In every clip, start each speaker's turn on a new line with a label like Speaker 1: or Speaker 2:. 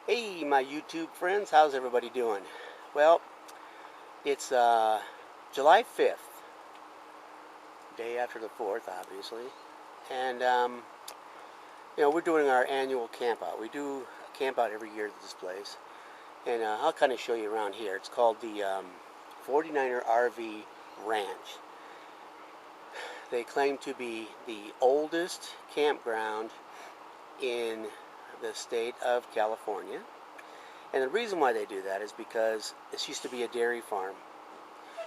Speaker 1: Hey, my YouTube friends, how's everybody doing? Well, it's July 5th, day after the 4th, obviously, and we're doing our annual camp out. We do a camp out every year at this place, and I'll kind of show you around here. It's called the 49er RV Ranch. They claim to be the oldest campground in the state of California. And the reason why they do that is because this used to be a dairy farm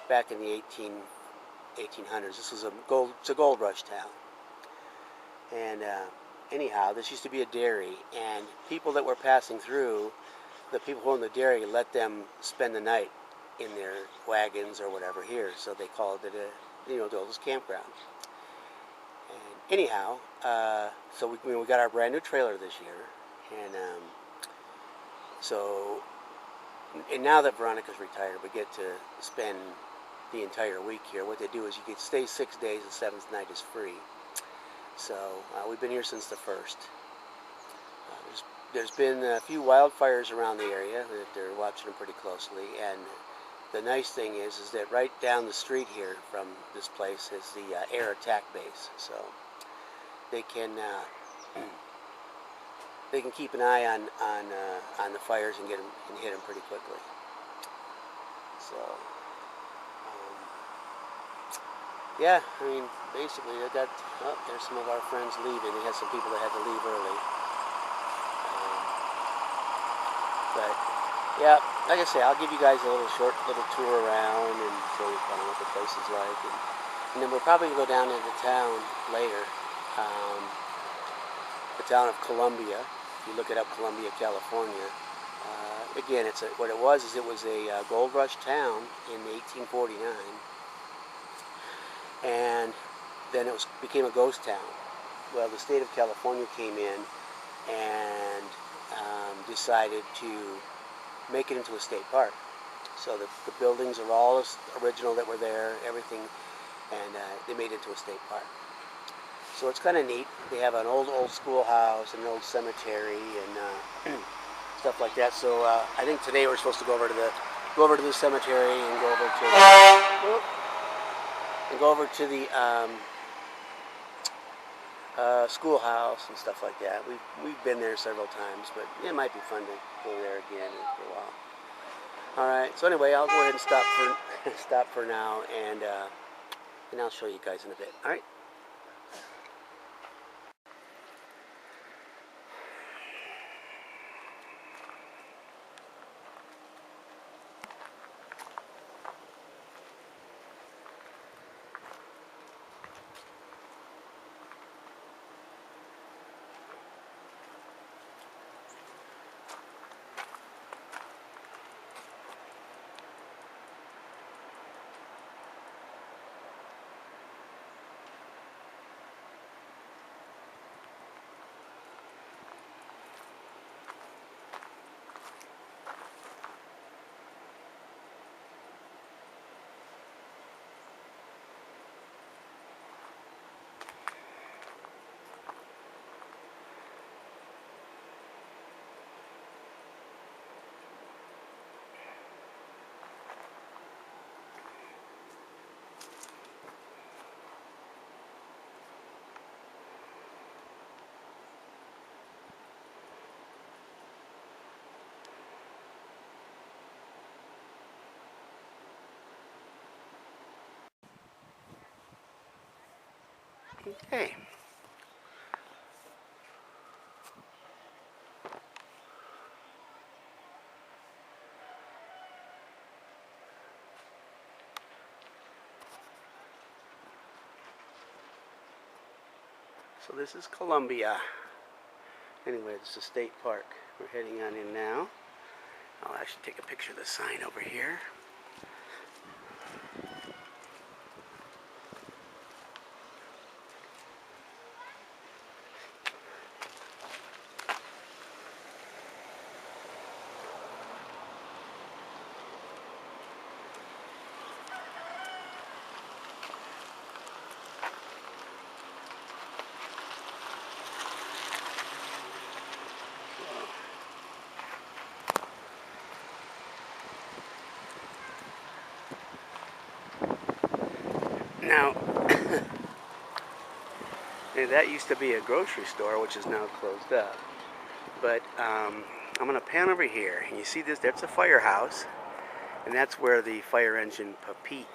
Speaker 1: back in the 1800s. This was it's a gold rush town. And anyhow, this used to be a dairy, and people that were passing through, the people who owned the dairy let them spend the night in their wagons or whatever here, so they called it the oldest campground. And anyhow, so we got our brand new trailer this year, and and now that Veronica's retired, we get to spend the entire week here. What they do is you get to stay 6 days, the seventh night is free. So we've been here since the 1st. There's been a few wildfires around the area that they're watching them pretty closely, and the nice thing is that right down the street here from this place is the air attack base. So they can keep an eye on the fires and hit them pretty quickly. So yeah, I mean, basically there's some of our friends leaving. We had some people that had to leave early. But yeah, like I say, I'll give you guys a short tour around and show you kind of what the place is like, and then we'll probably go down into town later. The town of Columbia. If you look it up, Columbia, California. Again, what it was a gold rush town in 1849, and then it became a ghost town. Well, the state of California came in and decided to make it into a state park. So the buildings are all original that were there, everything, and they made it into a state park. So it's kind of neat. They have an old schoolhouse and an old cemetery and stuff like that. So I think today we're supposed to go over to the cemetery and go over to the schoolhouse and stuff like that. We've been there several times, but it might be fun to go there again for a while. All right. So anyway, I'll go ahead and stop for now, and I'll show you guys in a bit. All right. Okay. So this is Columbia. Anyway, this is a state park. We're heading on in now. I'll actually take a picture of the sign over here. Now, and that used to be a grocery store, which is now closed up. But I'm going to pan over here, and you see this, that's a firehouse, and that's where the fire engine Pete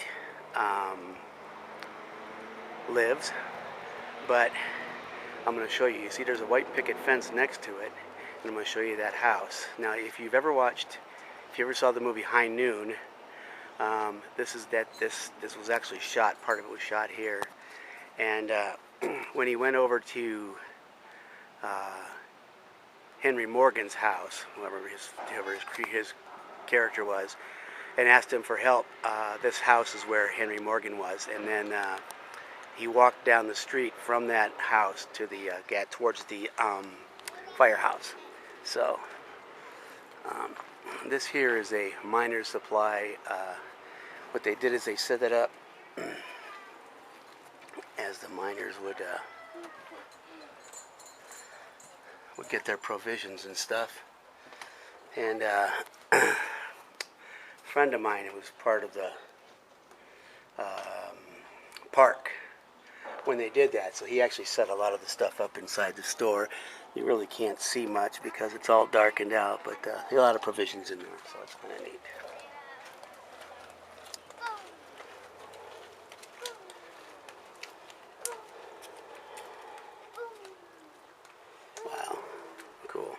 Speaker 1: lives. But I'm going to show you, you see there's a white picket fence next to it, and I'm going to show you that house. Now, if you ever saw the movie High Noon, this was actually shot, part of it was shot here. And when he went over to Henry Morgan's house, whoever his character was, and asked him for help, this house is where Henry Morgan was. And then he walked down the street from that house to the towards the firehouse. So this here is a miner's supply. What they did is they set it up as the miners would get their provisions and stuff. And a friend of mine who was part of the park when they did that, so he actually set a lot of the stuff up inside the store. You really can't see much because it's all darkened out, but there are a lot of provisions in there, so it's kind of neat. Wow, cool.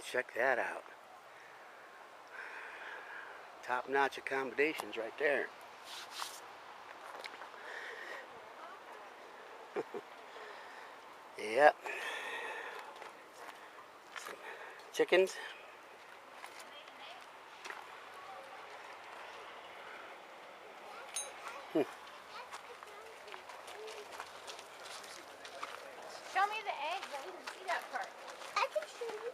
Speaker 1: Check that out. Top-notch accommodations right there. Yep. Some chickens.
Speaker 2: Show me the eggs. I didn't see that part. I can show you.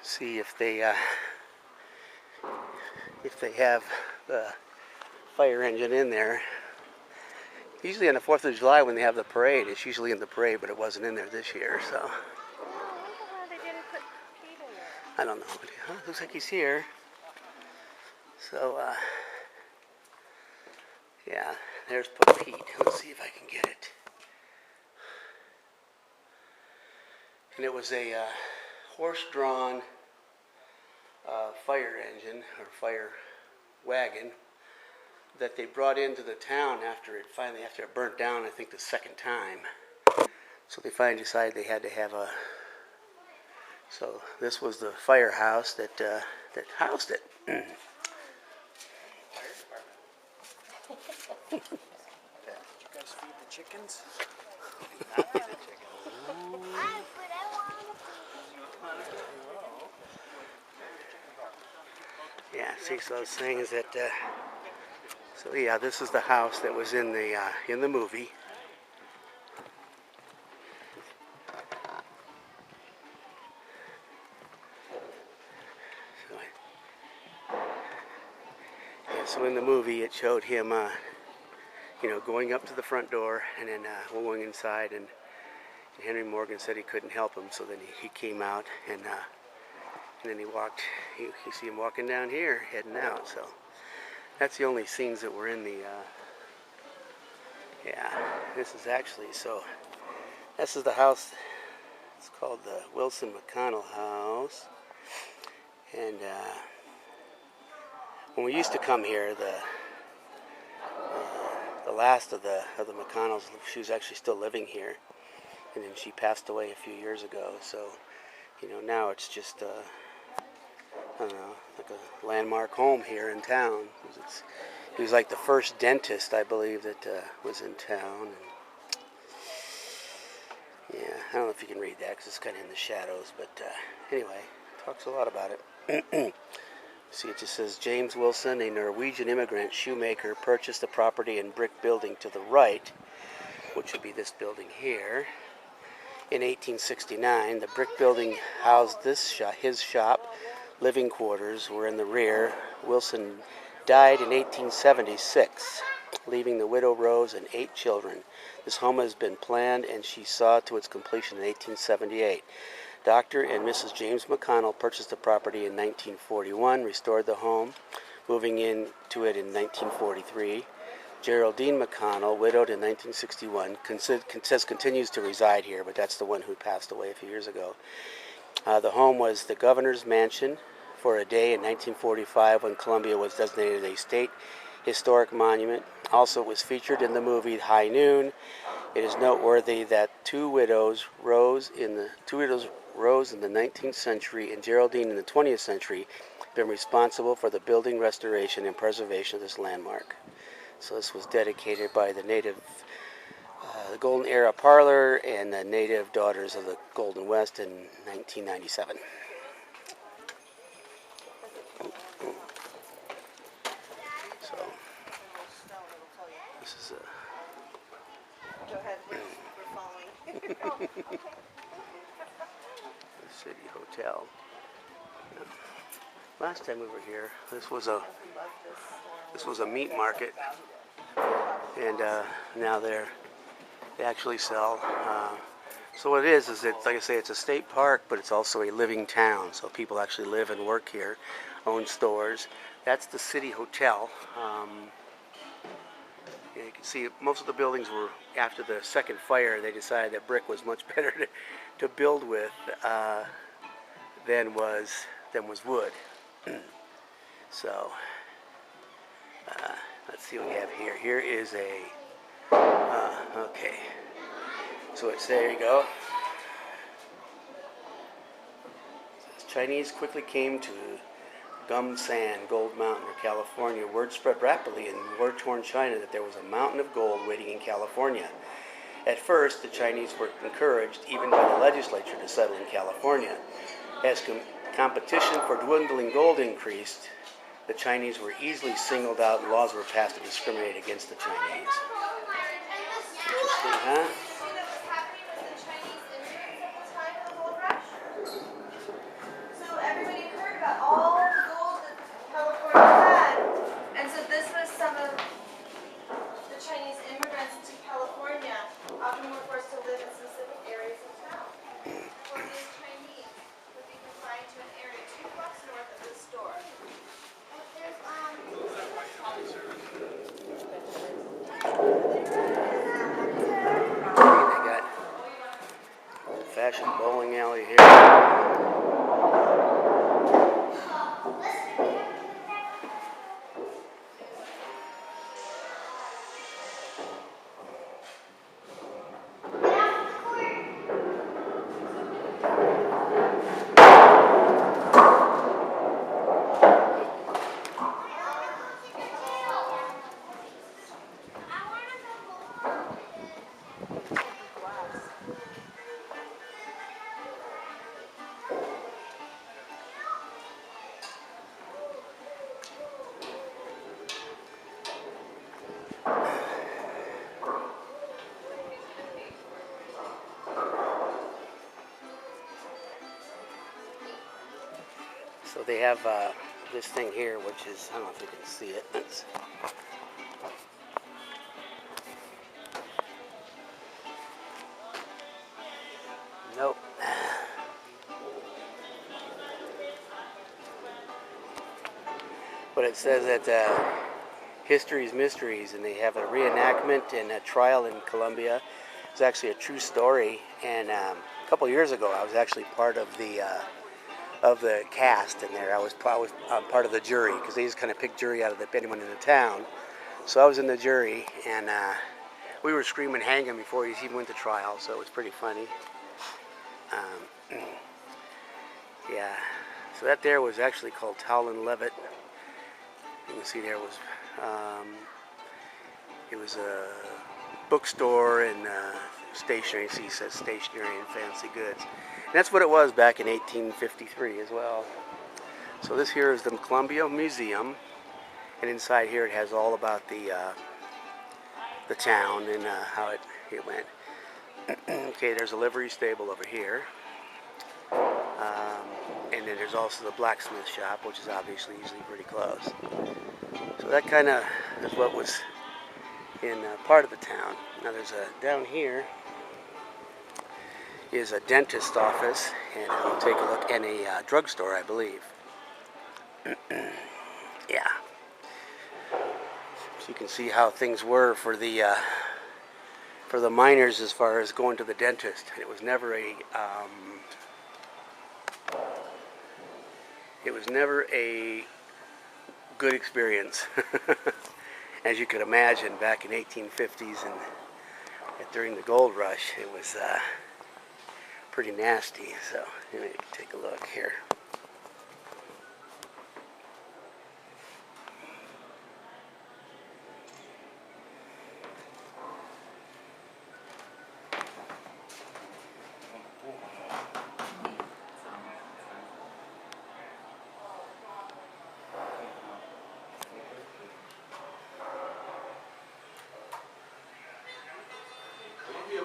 Speaker 1: See if they have the fire engine in there. Usually on the 4th of July when they have the parade, it's usually in the parade, but it wasn't in there this year, so.
Speaker 2: Oh, I wonder why they didn't put Pete in there.
Speaker 1: I don't know, but looks like he's here. So, yeah, there's Pete. Let's see if I can get it. And it was a horse-drawn fire engine, or fire wagon, that they brought into the town after it burnt down, I think the second time. So they finally decided they had to have a. So this was the firehouse that housed it.
Speaker 3: Did you guys feed the chickens? Not feed the chickens.
Speaker 1: Yeah, see, so I was saying is that. So yeah, this is the house that was in the movie. So in the movie, it showed him, going up to the front door and then going inside, and Henry Morgan said he couldn't help him, so then he came out and then he walked. You see him walking down here, heading out. So that's the only scenes that were in the. Yeah, this is actually so. This is the house. It's called the Wilson Mcconnell house, and. When we used to come here, the last of the McConnells, she was actually still living here, and then she passed away a few years ago. So, now it's just I don't know, like a landmark home here in town. He was like the first dentist, I believe, that was in town. And I don't know if you can read that because it's kind of in the shadows, but anyway, talks a lot about it. See, it just says, James Wilson, a Norwegian immigrant shoemaker, purchased the property and brick building to the right, which would be this building here. In 1869, the brick building housed his shop. Living quarters were in the rear. Wilson died in 1876, leaving the widow Rose and 8 children. This home has been planned, and she saw to its completion in 1878. Dr. and Mrs. James Mcconnell purchased the property in 1941, restored the home, moving into it in 1943. Geraldine Mcconnell, widowed in 1961, continues to reside here, but that's the one who passed away a few years ago. The home was the governor's mansion for a day in 1945 when Columbia was designated a state historic monument. Also, it was featured in the movie High Noon. It is noteworthy that two widows rose in the 19th century and Geraldine in the 20th century have been responsible for the building restoration and preservation of this landmark. So this was dedicated by the the Golden Era Parlor and the native daughters of the Golden West in 1997. So this is
Speaker 4: Go ahead, we're following.
Speaker 1: the City Hotel. Last time we were here, this was a meat market, and now they actually sell. So what it is it, like I say, it's a state park, but it's also a living town. So people actually live and work here, own stores. That's the City Hotel. You can see most of the buildings were, after the second fire, they decided that brick was much better to build with than was wood. So let's see what we have here. Here is a okay. So there you go. It says, Chinese quickly came to Gum Sand, Gold Mountain, or California. Word spread rapidly in war-torn China that there was a mountain of gold waiting in California. At first, the Chinese were encouraged, even by the legislature, to settle in California. As competition for dwindling gold increased, the Chinese were easily singled out and laws were passed to discriminate against the Chinese. Interesting, huh?
Speaker 4: So everybody heard about all the gold that California had. And so this was some of the Chinese immigrants to California, often were forced to live in specific areas of town. For these Chinese would be confined to an area 2 blocks north of the store.
Speaker 1: They got old-fashioned bowling alley here. So they have this thing here, which is, I don't know if you can see it. Nope. But it says that history's mysteries, and they have a reenactment and a trial in Colombia. It's actually a true story, and a couple years ago I was actually part of the cast in there. I was part of the jury, because they just kind of pick jury out of anyone in the town. So I was in the jury, and we were screaming hang him before he even went to trial, so it was pretty funny. Yeah, so that there was actually called Towlin Levitt. You can see there was it was a bookstore and stationery. See, it says stationery and fancy goods. And that's what it was back in 1853 as well. So this here is the Columbia Museum, and inside here it has all about the town and how it went. Okay, there's a livery stable over here. And then there's also the blacksmith shop, which is obviously usually pretty close. So that kind of is what was in part of the town. Now there's down here is a dentist office, and we'll take a look, and a drugstore, I believe. Yeah. So you can see how things were for the miners as far as going to the dentist. It was never a good experience. As you could imagine, back in 1850s and during the gold rush, it was pretty nasty. So let me take a look here.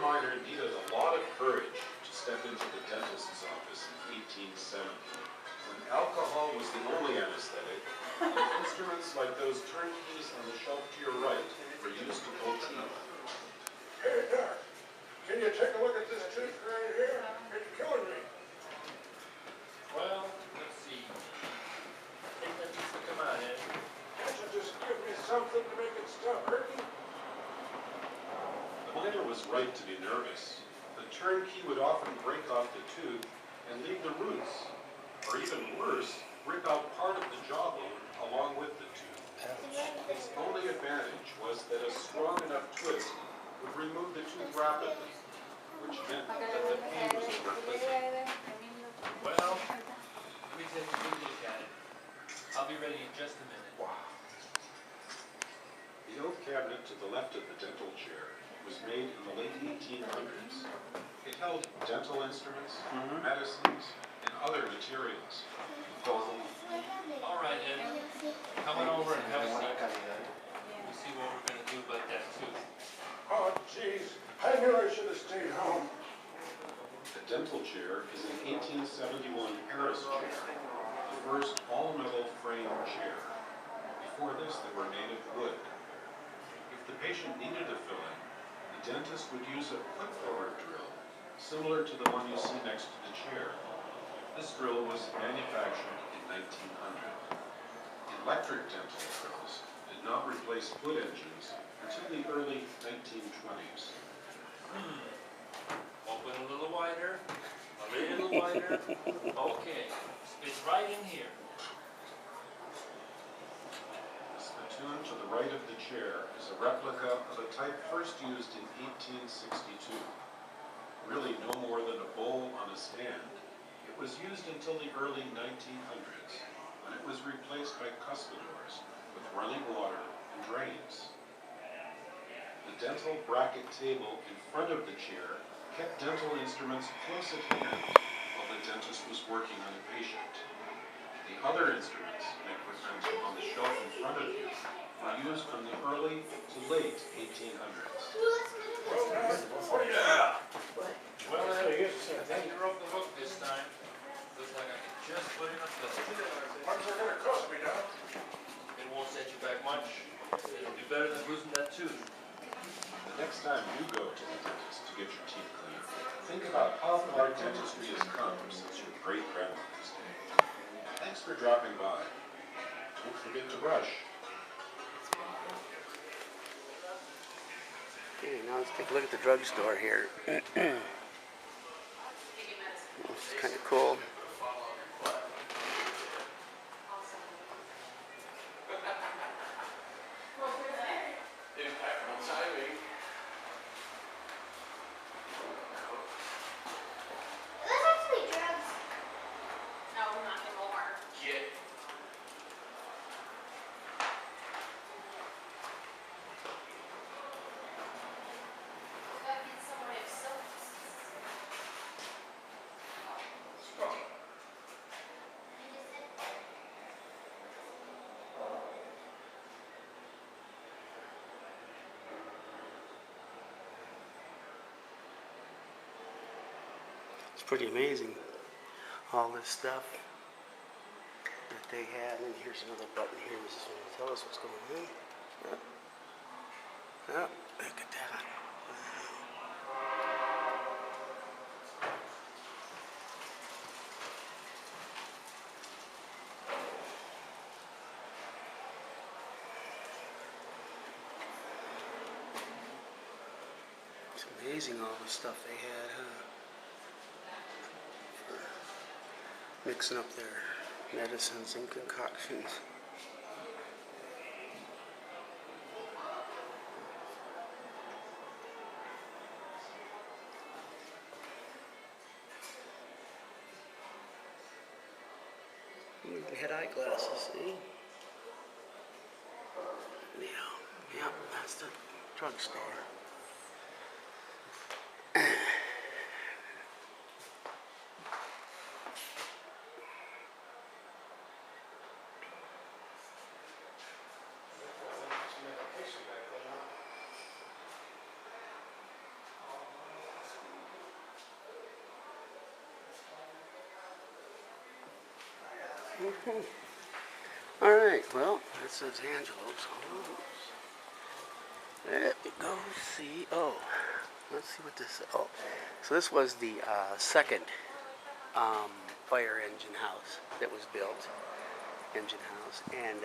Speaker 5: Miner needed a lot of courage to step into the dentist's office in 1870, when alcohol was the only anesthetic, and instruments like those turnkeys on the shelf to your right were used to pull teeth.
Speaker 6: Hey, Doc, can you take a look at this tooth right here? It's killing me.
Speaker 5: Well, let's see. Take that piece of come on in.
Speaker 6: Can't you just give me something to make it stop hurting?
Speaker 5: The miner was right to be nervous. The turnkey would often break off the tooth and leave the roots, or even worse, rip out part of the jawbone along with the tooth. Its only advantage was that a strong enough twist would remove the tooth rapidly, which meant that the pain was irreplaceable.
Speaker 7: Well, let me take a good look at it. I'll be ready in just a minute.
Speaker 5: The oak cabinet to the left of the dental chair was made in the late 1800s. It held dental instruments, medicines, and other materials.
Speaker 7: All right, Ed. Come on over and have a seat. We'll see what we're going to do about that tooth.
Speaker 6: Oh, jeez. I knew I should have stayed home.
Speaker 5: The dental chair is an 1871 Harris chair, the first all-metal frame chair. Before this, they were made of wood. If the patient needed a filling, the dentist would use a foot-forward drill, similar to the one you see next to the chair. This drill was manufactured in 1900. Electric dental drills did not replace foot engines until the early 1920s.
Speaker 7: Open a little wider. A little wider. Okay. It's right in here.
Speaker 5: The spittoon to the right of the chair is a replica of a type first used in 1862. Really no more than a bowl on a stand. It was used until the early 1900s, when it was replaced by cuspidors with running water and drains. The dental bracket table in front of the chair kept dental instruments close at hand while the dentist was working on a patient. The other instruments and equipment on the shelf in front of you were used from the early to late 1800s.
Speaker 7: Yeah. Well, Ed, I think you're off the hook this time. Looks like I can just put in a filling.
Speaker 6: What's it gonna cost me, Doc?
Speaker 7: It won't set you back much. It'll be better than losing that tooth.
Speaker 5: The next time you go to the dentist to get your teeth cleaned, think about how far dentistry has come since your great-grandmother's day. Thanks for dropping by. Don't forget to brush.
Speaker 1: Okay, now let's take a look at the drugstore here. This is kind of cool.
Speaker 2: That's actually drugs. No, not anymore.
Speaker 7: Get.
Speaker 2: Gotta get someone if so
Speaker 1: It's pretty amazing, all this stuff that they had. And here's another button here. This is going to tell us what's going on. Oh, look at that. It's amazing all the stuff they had, huh? For mixing up their medicines and concoctions. Even had eyeglasses, see? Yeah, yep, that's the drugstore. All right, well, that says Angelo's. Let me go see. Oh, let's see what this is. Oh, so this was the second fire engine house that was built. Engine house. And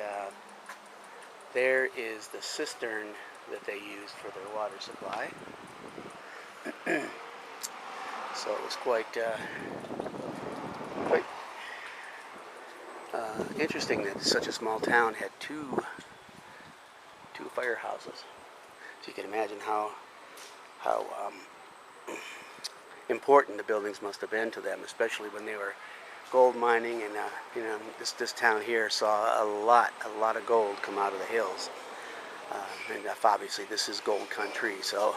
Speaker 1: there is the cistern that they used for their water supply. So it was quite interesting that such a small town had two firehouses. So you can imagine how important the buildings must have been to them, especially when they were gold mining. And you know, this town here saw a lot of gold come out of the hills. And obviously this is gold country. So,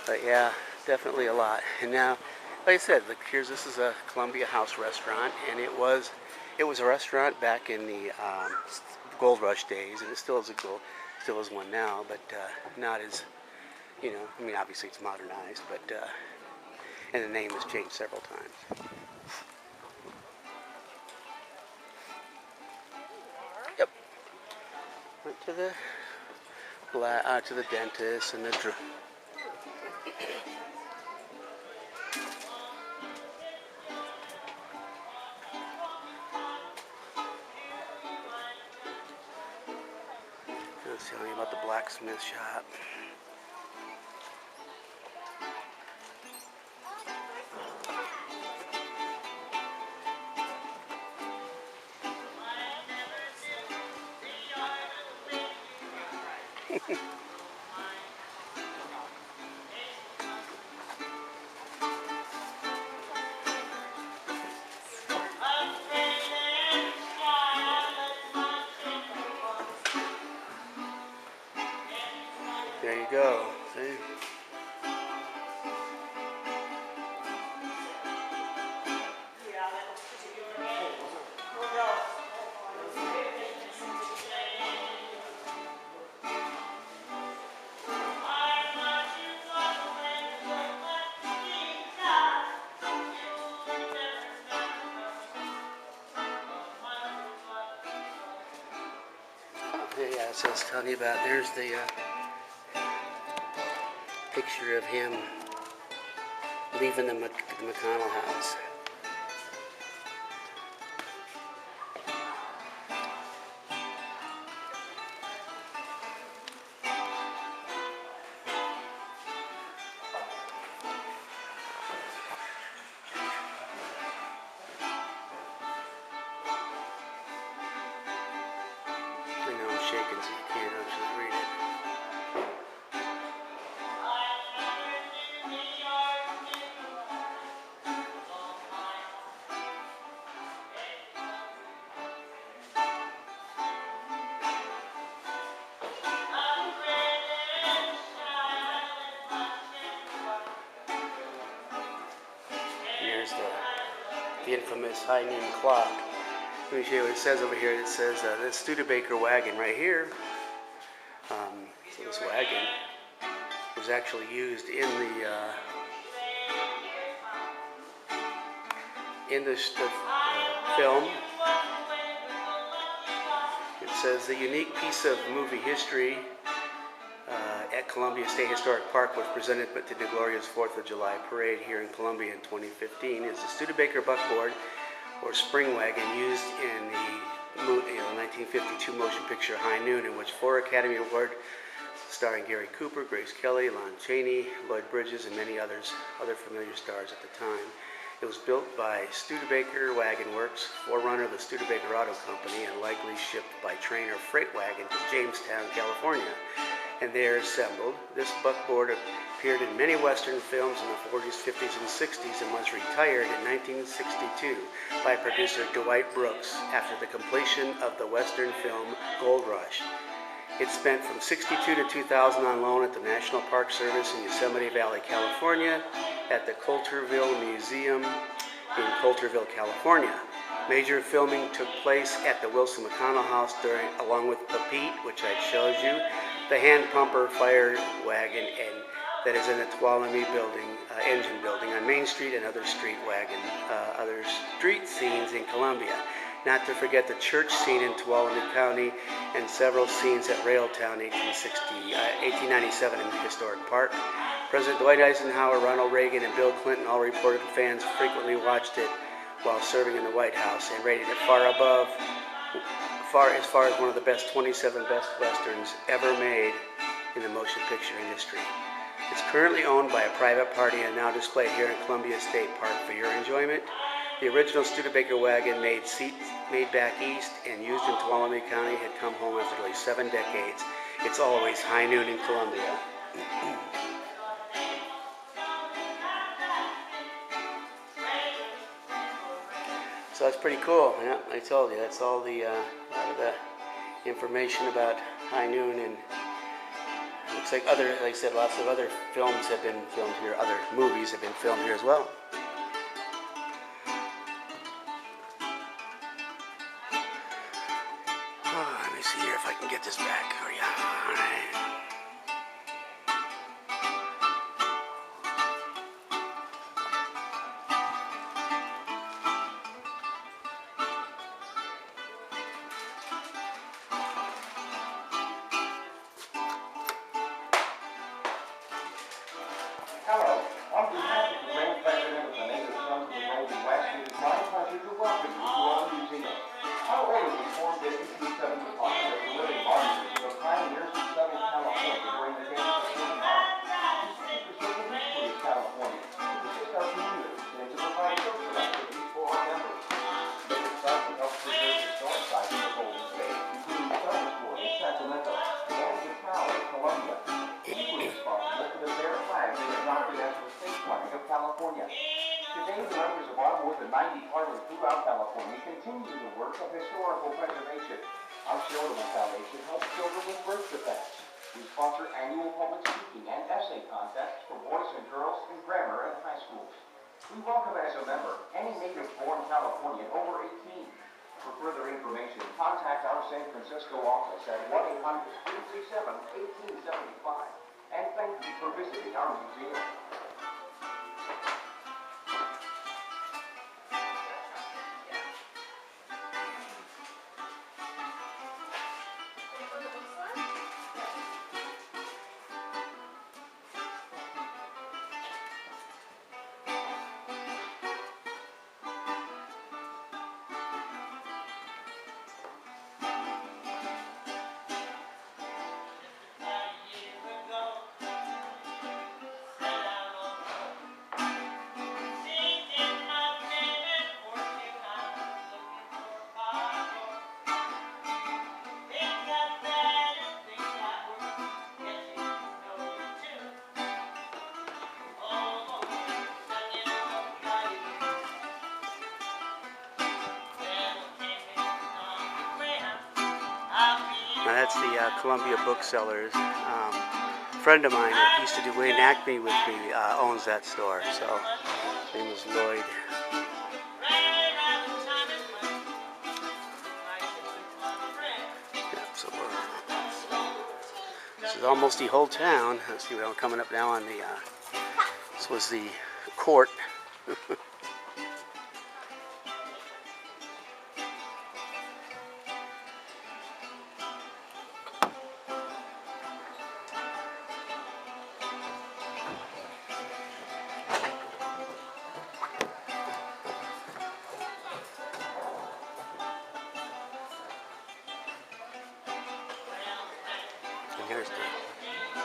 Speaker 1: but yeah, definitely a lot. And now, like I said, look, this is a Columbia House restaurant, and it was a restaurant back in the gold rush days, and it still is one now, but not as, you know, I mean, obviously it's modernized, but and the name has changed several times. Yep. Went to the dentist and the I was telling you about the blacksmith shop. There you go. See? Yeah, so I was telling you about, there's the picture of him leaving the Mcconnell house. I know I'm shaking so you can't actually read it. Here's the infamous high noon clock. Let me show you what it says over here. It says this Studebaker wagon right here. So this wagon was actually used in the in the film, it says the unique piece of movie history at Columbia State Historic Park was presented to the glorious 4th of July parade here in Columbia in 2015 is the Studebaker buckboard or spring wagon used in the 1952 motion picture High Noon, in which 4 Academy Award starring Gary Cooper, Grace Kelly, Lon Chaney, Lloyd Bridges, and many other familiar stars at the time. It was built by Studebaker Wagon Works, forerunner of the Studebaker Auto Company, and likely shipped by train or freight wagon to Jamestown, California, and there assembled. This buckboard appeared in many Western films in the 40s, 50s, and 60s, and was retired in 1962 by producer Dwight Brooks after the completion of the Western film Gold Rush. It spent from 62 to 2000 on loan at the National Park Service in Yosemite Valley, California, at the Coulterville Museum in Coulterville, California. Major filming took place at the Wilson Mcconnell House along with Pepite, which I showed you, the hand pumper fire wagon, and that is in the Tuolumne building, engine building on Main Street, and other street scenes in Columbia. Not to forget the church scene in Tuolumne County and several scenes at Railtown 1897 in the historic park. President Dwight Eisenhower, Ronald Reagan, and Bill Clinton all reported fans frequently watched it while serving in the White House and rated it as far as one of the 27 best westerns ever made in the motion picture industry. It's currently owned by a private party and now displayed here in Columbia State Park for your enjoyment. The original Studebaker wagon made back east and used in Tuolumne County had come home after nearly 7 decades. It's always High Noon in Columbia. So that's pretty cool. Yeah, I told you, that's all the information about High Noon, and looks like like I said, lots of other films have been filmed here, other movies have been filmed here as well. Let me see here if I can get this back for you. All right.
Speaker 6: Hello. On behalf of the Grand President of the Native Sons of the Golden West, it is my pleasure to welcome you to our museum. Our order was formed in 1875 as a living monument to the pioneers who settled California during the days of Fort Myers. We seek to preserve the history of California, to assist our communities, and to provide social activities for our members. Native Sons have helped preserve historic sites in the Golden State, including Drugstore in Sacramento and Mcconnell in Columbia. We were responsible for the Bear flag they adopted as the state flag of California. Today, the members of our more than 90 parties throughout California continue the work of historical preservation. Our charitable foundation helps children with birth defects. We sponsor annual public speaking and essay contests for boys and girls in grammar and high schools. We welcome as a member any native-born Californian over 18. For further information, contact our San Francisco office at 1-800-337-1875. And thank you for visiting our museum.
Speaker 1: Now that's the Columbia Booksellers. A friend of mine that used to do Acme with me owns that store. So his name is Lloyd. Yeah, so this is almost the whole town. Let's see what I'm coming up now on the. This was the court. here's the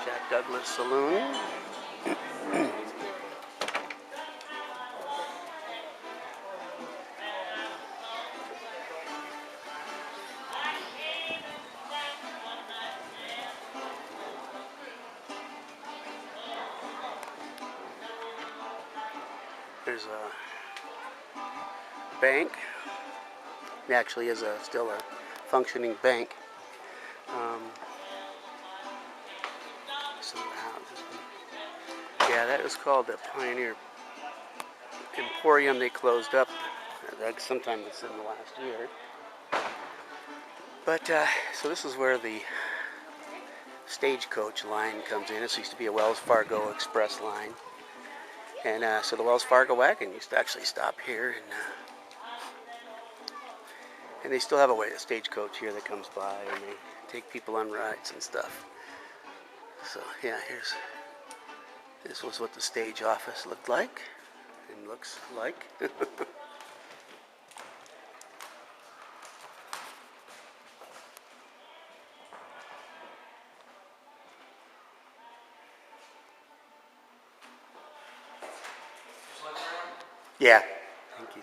Speaker 1: Jack Douglas Saloon. There's a bank. It actually is still a functioning bank. Some of the houses. Yeah, that was called the Pioneer Emporium. They closed up sometime in the last year. But so this is where the Stagecoach line comes in. This used to be a Wells Fargo Express line. And so the Wells Fargo wagon used to actually stop here, and they still have a stagecoach here that comes by, and they take people on rides and stuff. So yeah, this was what the stage office looked like, and looks like. Yeah, thank you.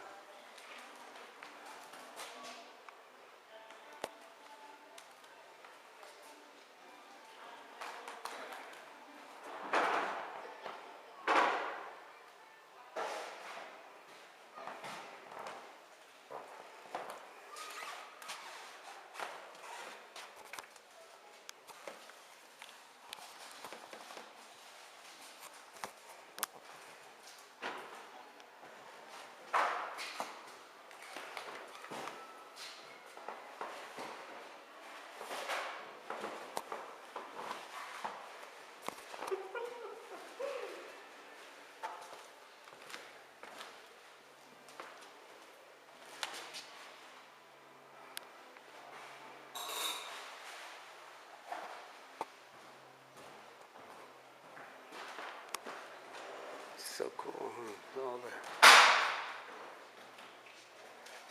Speaker 1: So cool, huh? All the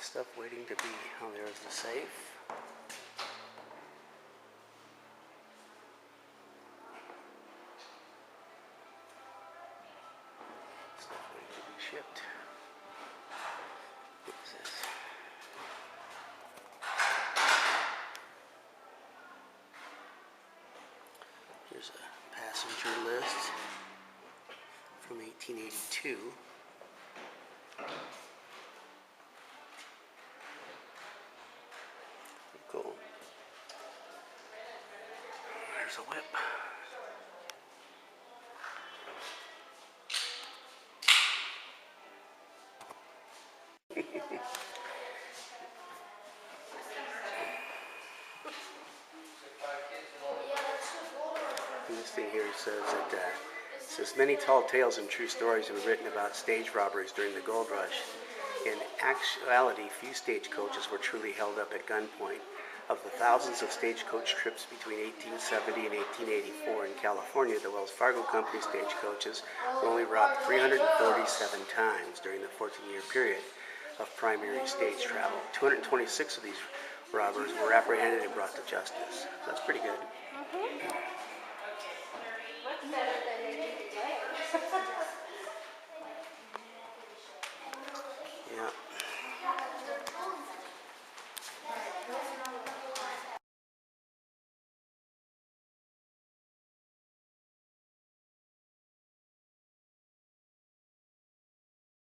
Speaker 1: stuff waiting to be. Oh, there's the safe. Stuff waiting to be shipped. What is this? Here's a passenger list from 1882. Cool. There's a whip. And this thing here says that it says many tall tales and true stories have been written about stage robberies during the gold rush. In actuality, few stagecoaches were truly held up at gunpoint. Of the thousands of stagecoach trips between 1870 and 1884 in California, the Wells Fargo Company stagecoaches were only robbed 347 times during the 14-year period of primary stage travel. 226 of these robbers were apprehended and brought to justice. So that's pretty good. Yeah.